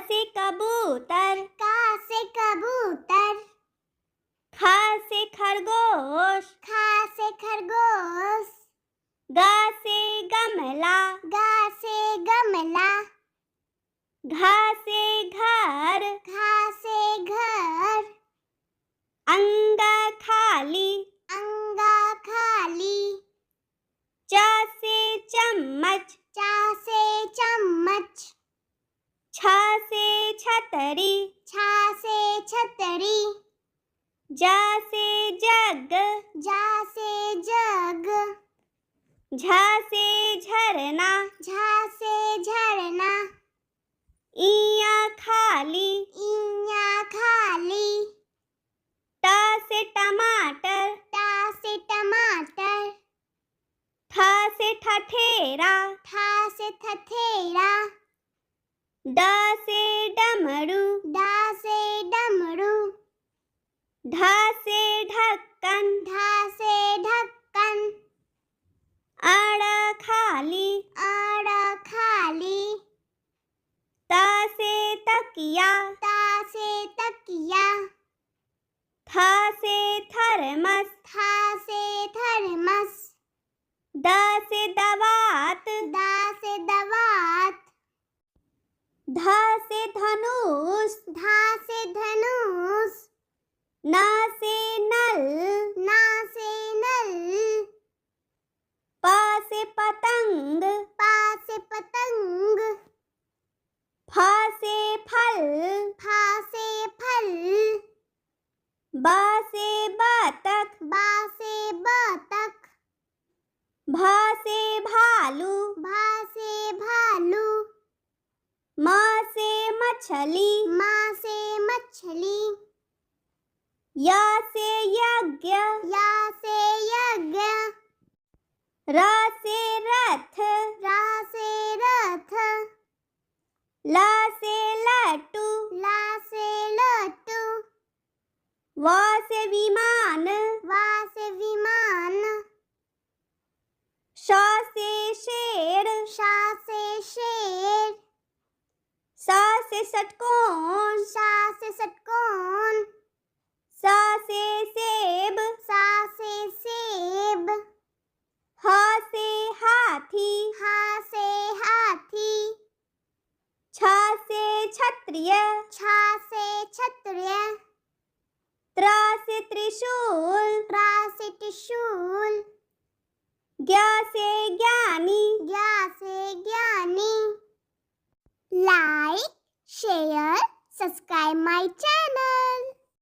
से कबूतर, का से कबूतर, ख से खरगोश, खा से खरगोश, ग से गमला, गा से गमला, घ से घर, घा से घर, अंग खाली, अंगा खाली, च से चम्मच, चा से चम्मच, छ से छतरी, छा से छतरी, ज से जग, जा से जग, झ से झरना, झा से झरना, इया खाली, इया खाली, ट से टमाटर, टा से टमाटर, ठ से ठठेरा, ठा से ठठेरा, ड से डमरू, डा से डमरू, ढ से ढक्कन, ढा से ढक्कन, अड़ खाली, आड़ खाली, त से तकिया, ता से तकिया, थ से थर्मस, था से थर्मस, द से दवात, दा से दवात, ध से धनुष, धा से धनुष, न से नल, ना से नल, प से पतंग, पा से पतंग, फ से फल, फा से फल, ब से बतख, बा से बतख, भ से भालू, भा से भालू, म से मछली, माँ से मछली, य से यज्ञ, या से यज्ञ, र से रथ, रा से रथ, ल से लट्टू, ला से लट्टू, व से विमान, वा से विमान, श से शेर, शा से शेर, स से षटकोण, शा से षटकोण, स से सेब, सा से सेब, ह से हाथी, हा से हाथी, छ से क्षत्रिय, छा से क्षत्रिय, त्र से त्रिशूल, त्रा से त्रिशूल, ज्ञ से ज्ञानी। ज्ञा से ज्ञानी। Like, share, subscribe my channel.